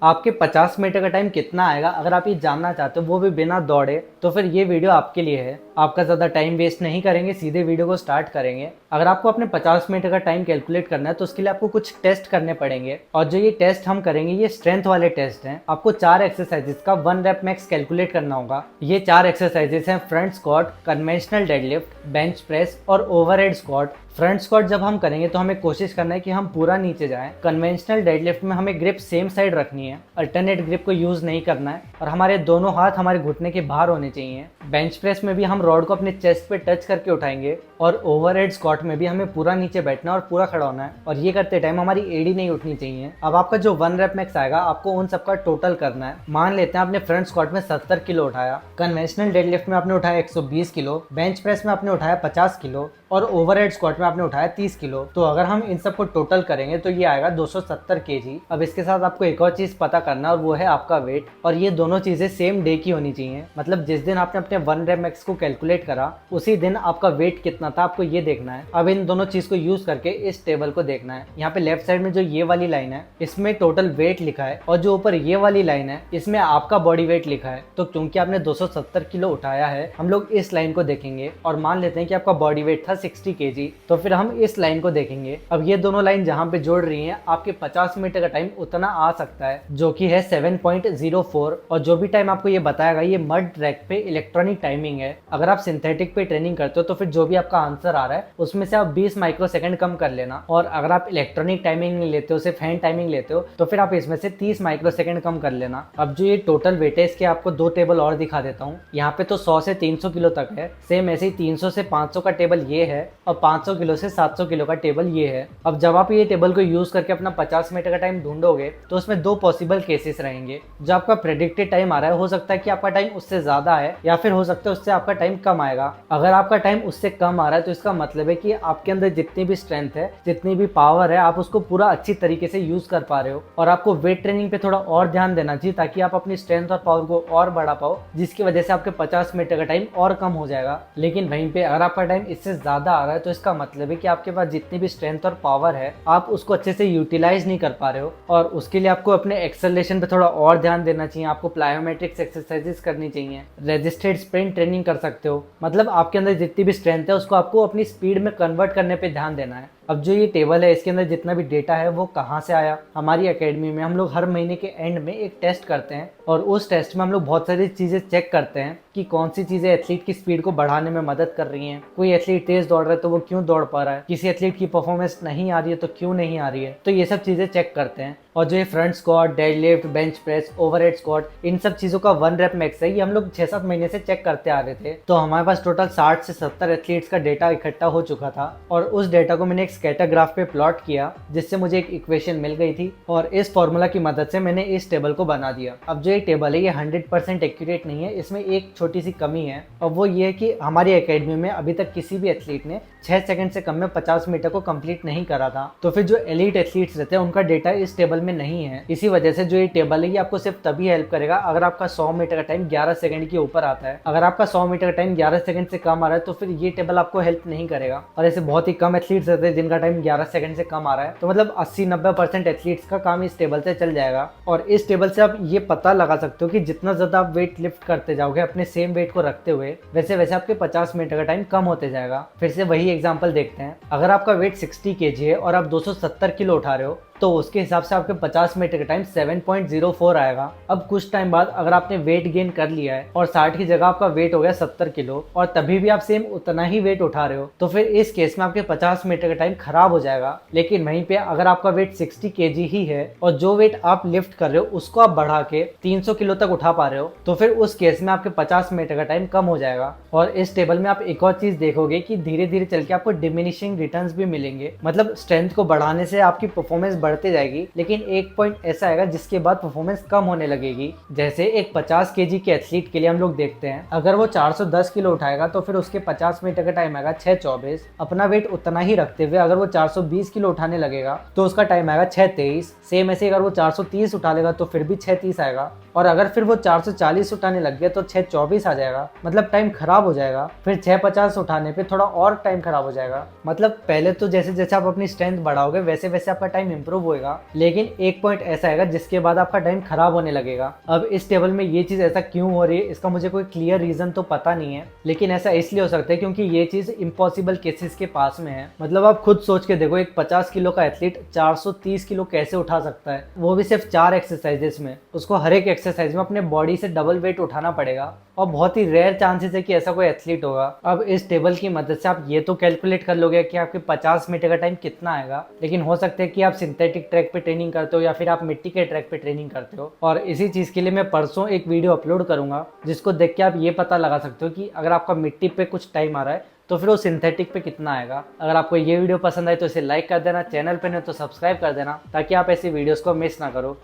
आपके 50 मीटर का टाइम कितना आएगा अगर आप ये जानना चाहते हो वो भी बिना दौड़े, तो फिर ये वीडियो आपके लिए है। आपका ज़्यादा टाइम वेस्ट नहीं करेंगे, सीधे वीडियो को स्टार्ट करेंगे। अगर आपको अपने 50 मीटर का टाइम कैलकुलेट करना है तो उसके लिए आपको कुछ टेस्ट करने पड़ेंगे, और जो ये टेस्ट हम करेंगे ये स्ट्रेंथ वाले टेस्ट हैं। आपको 4 एक्सरसाइजेस का 1 रेप मैक्स कैलकुलेट करना होगा। ये 4 एक्सरसाइजेस हैं front squat, conventional deadlift, bench press और ओवरहेड स्क्वाट। फ्रंट स्क्वाट जब हम करेंगे तो हमें कोशिश करना है कि हम पूरा नीचे जाएं। कन्वेंशनल डेडलिफ्ट में हमें ग्रिप सेम साइड रखनी है, अल्टरनेट ग्रिप को यूज़ नहीं करना है, और हमारे दोनों हाथ हमारे घुटने के बाहर होने चाहिए। बेंच प्रेस में भी हम रॉड को अपने चेस्ट पे टच करके उठाएंगे, और ओवरहेड स्क्वाट में भी हमें पूरा नीचे बैठना और पूरा खड़ा होना है, और ये करते टाइम हमारी एड़ी नहीं उठनी चाहिए। अब आपका जो 1 रेप मैक्स आएगा आपको उन सबका टोटल करना है। मान लेते हैं आपने फ्रंट स्क्वाट में 70 किलो उठाया, कन्वेंशनल डेडलिफ्ट में आपने उठाया 120 किलो, बेंच प्रेस में आपने उठाया 50 किलो, और ओवरहेड स्क्वाट में आपने उठाया 30 किलो। तो अगर हम इन सबको टोटल करेंगे तो ये आएगा 270 केजी। अब इसके साथ आपको एक और चीज़ पता करना है, और वो है आपका वेट, और ये दोनों चीज़ें सेम डे की होनी चाहिए। मतलब जिस दिन आपने अपने 1 रेप मैक्स को कैलकुलेट करा उसी दिन आपका वेट कितना था आपको ये देखना है। अब इन दोनों चीज़ को यूज़ करके इस टेबल को देखना है। यहाँ पे लेफ्ट साइड में जो ये वाली लाइन है इसमें टोटल वेट लिखा है, और जो ऊपर ये वाली लाइन है इसमें आपका बॉडी वेट लिखा है। तो क्योंकि आपने 270 किलो उठाया है, हम लोग इस लाइन को देखेंगे और मान लेते हैं कि आपका बॉडी वेट था 60 केजी, तो फिर हम इस लाइन को देखेंगे। अब ये दोनों लाइन जहाँ पे जोड़ रही हैं आपके 50 मीटर का टाइम उतना आ सकता है, जो कि है 7.04। और जो भी टाइम आपको ये बताएगा ये मड ट्रैक पे इलेक्ट्रॉनिक टाइमिंग है। अगर आप सिंथेटिक पे ट्रेनिंग करते हो तो फिर जो भी आपका आंसर आ रहा है उसमें से आप 20 माइक्रोसेकंड कम कर लेना, और अगर आप इलेक्ट्रॉनिक टाइमिंग नहीं लेते हो, सिर्फ हैंड टाइमिंग लेते हो, तो फिर आप इसमें से 30 माइक्रोसेकंड कम कर लेना। अब जो ये टोटल वेट है इसके आपको 2 टेबल और दिखा देता हूँ। यहाँ पे तो 100 से 300 किलो तक है, सेम ऐसे ही 300 से 500 का टेबल ये है, और 500 किलो से 700 किलो का टेबल ये है। अब जब आप ये टेबल को यूज करके अपना 50 मीटर का टाइम ढूंढोगे तो उसमें 2 पॉसिबल केसेस रहेंगे। जो आपका प्रेडिक्टेड टाइम आ रहा है हो सकता है कि आपका टाइम उससे ज्यादा है, या फिर हो सकता है उससे आपका टाइम कम आएगा। अगर आपका टाइम उससे कम आ रहा है तो इसका मतलब है कि आपके अंदर जितनी भी स्ट्रेंथ है, जितनी भी पावर है, आप उसको पूरा अच्छी तरीके से यूज कर पा रहे हो। और आपको वेट ट्रेनिंग पे थोड़ा और ध्यान देना चाहिए ताकि आप अपनी स्ट्रेंथ और पावर को और बढ़ा पाओ, जिसकी वजह से आपके 50 मीटर का टाइम और कम हो जाएगा। लेकिन वहीं पे अगर आपका टाइम इससे ज्यादा आ रहा है तो इसका मतलब है कि आपके पास जितनी भी स्ट्रेंथ और पावर है आप उसको अच्छे से यूटिलाइज नहीं कर पा रहे हो, और उसके लिए आपको अपने एक्सेलरेशन पे थोड़ा और ध्यान देना चाहिए। आपको प्लायोमेट्रिक्स एक्सरसाइजेस करनी चाहिए, रेजिस्टेड स्प्रिंट ट्रेनिंग कर सकते हो। मतलब आपके अंदर जितनी भी स्ट्रेंथ है उसको आपको अपनी स्पीड में कन्वर्ट करने पे ध्यान देना है। अब जो ये टेबल है इसके अंदर जितना भी डेटा है वो कहाँ से आया? हमारी एकेडमी में हम लोग हर महीने के एंड में एक टेस्ट करते हैं, और उस टेस्ट में हम लोग बहुत सारी चीज़ें चेक करते हैं कि कौन सी चीज़ें एथलीट की स्पीड को बढ़ाने में मदद कर रही हैं। कोई एथलीट तेज दौड़ रहा है तो वो क्यों दौड़ पा रहा है, किसी एथलीट की परफॉर्मेंस नहीं आ रही है तो क्यों नहीं आ रही है, तो ये सब चीज़ें चेक करते हैं। और जो ये front squat, deadlift, bench press, overhead squat, इन सब चीज़ों का 1 रेप मैक्स है, ये हम लोग 6-7 महीने से चेक करते आ रहे थे। तो हमारे पास टोटल 60 से 70 एथलीट्स का डेटा इकट्ठा हो चुका था, और उस डेटा को मैंने एक स्कैटर ग्राफ पे प्लॉट किया, जिससे मुझे एक इक्वेशन मिल गई थी, और इस फॉर्मूला की मदद से मैंने इस टेबल को बना दिया। अब जो ये टेबल है ये 100% एक्यूरेट नहीं है, इसमें एक छोटी सी कमी है, और वो ये है कि हमारी एकेडमी में अभी तक किसी भी एथलीट ने 6 सेकंड से कम में 50 मीटर को कंप्लीट नहीं करा था। तो फिर जो एलीट एथलीट्स रहते हैं उनका डेटा इस टेबल में नहीं है। इसी वजह से जो ये टेबल है ये आपको सिर्फ तभी हेल्प करेगा अगर आपका 100 मीटर का टाइम 11 सेकंड के ऊपर आता है। अगर आपका 100 मीटर का टाइम 11 सेकंड से कम आ रहा है तो फिर ये टेबल आपको हेल्प नहीं करेगा। और ऐसे बहुत ही कम एथलीट्स रहते हैं जिनका टाइम 11 सेकंड से कम आ रहा है, तो मतलब 80-90% एथलीट्स का काम इस टेबल से चल जाएगा। और इस टेबल से आप ये पता लगा सकते हो कि जितना ज्यादा आप वेट लिफ्ट करते जाओगे अपने सेम वेट को रखते हुए, वैसे वैसे आपके 50 मीटर का टाइम कम होते जाएगा। फिर से वही एग्जांपल देखते हैं। अगर आपका वेट 60 केजी है और आप 270 किलो उठा रहे हो तो उसके हिसाब से आपके 50 मीटर का टाइम 7.04 आएगा। अब कुछ टाइम बाद अगर आपने वेट गेन कर लिया है और 60 की जगह आपका वेट हो गया 70 किलो, और तभी भी आप सेम उतना ही वेट उठा रहे हो, तो फिर इस केस में आपके 50 मीटर का टाइम खराब हो जाएगा। लेकिन वहीं पे अगर आपका वेट 60 केजी ही है और जो वेट आप लिफ्ट कर रहे हो उसको आप बढ़ा के 300 किलो तक उठा पा रहे हो, तो फिर उस केस में आपके 50 मीटर का टाइम कम हो जाएगा। और इस टेबल में आप एक और चीज देखोगे कि धीरे धीरे चल के आपको डिमिनिशिंग रिटर्न्स भी मिलेंगे। मतलब स्ट्रेंथ को बढ़ाने से आपकी परफॉर्मेंस बढ़ते जाएगी, लेकिन एक पॉइंट ऐसा आएगा जिसके बाद परफॉर्मेंस कम होने लगेगी। जैसे एक 50 केजी के एथलीट के लिए हम लोग देखते हैं, अगर वो 410 किलो उठाएगा तो फिर उसके 50 मीटर का टाइम आएगा 6:24। अपना वेट उतना ही रखते हुए अगर वो 420 किलो उठाने लगेगा तो उसका टाइम आएगा 6:23। सेम ऐसे अगर वो 430 उठा लेगा तो फिर भी 6:30 आएगा, और अगर फिर वो 440 उठाने लग गया तो 6:24 आ जाएगा। मतलब टाइम खराब हो जाएगा। फिर 6:50 उठाने पे थोड़ा और टाइम खराब हो जाएगा। मतलब पहले तो जैसे जैसे आप अपनी स्ट्रेंथ बढ़ाओगे वैसे वैसे आपका टाइम इंप्रूव इम्प्रूव होगा, लेकिन एक पॉइंट ऐसा आएगा जिसके बाद आपका टाइम खराब होने लगेगा। अब इस टेबल में ये चीज़ ऐसा क्यों हो रही है इसका मुझे कोई क्लियर रीज़न तो पता नहीं है, लेकिन ऐसा इसलिए हो सकता है क्योंकि ये चीज़ इम्पॉसिबल केसेस के पास में है। मतलब आप खुद सोच के देखो, एक 50 किलो का एथलीट 430 किलो कैसे उठा सकता है, वो भी सिर्फ 4 एक्सरसाइजेस में। उसको हर एक एक्सरसाइज में अपने बॉडी से डबल वेट उठाना पड़ेगा और बहुत ही रेयर चांसेस है कि ऐसा कोई एथलीट होगा। अब इस टेबल की मदद से आप ये तो कैलकुलेट कर लोगे कि आपके 50 मीटर का टाइम कितना आएगा, लेकिन हो सकता है कि आप सिंथेटिक ट्रैक पे ट्रेनिंग करते हो या फिर आप मिट्टी के ट्रैक पे ट्रेनिंग करते हो। और इसी चीज़ के लिए मैं परसों एक वीडियो अपलोड करूंगा जिसको देख के आप ये पता लगा सकते हो कि अगर आपका मिट्टी पे कुछ टाइम आ रहा है तो फिर वो सिंथेटिक पे कितना आएगा। अगर आपको ये वीडियो पसंद आए तो इसे लाइक कर देना, चैनल पे नहीं तो सब्सक्राइब कर देना ताकि आप ऐसी वीडियोस को मिस ना करो।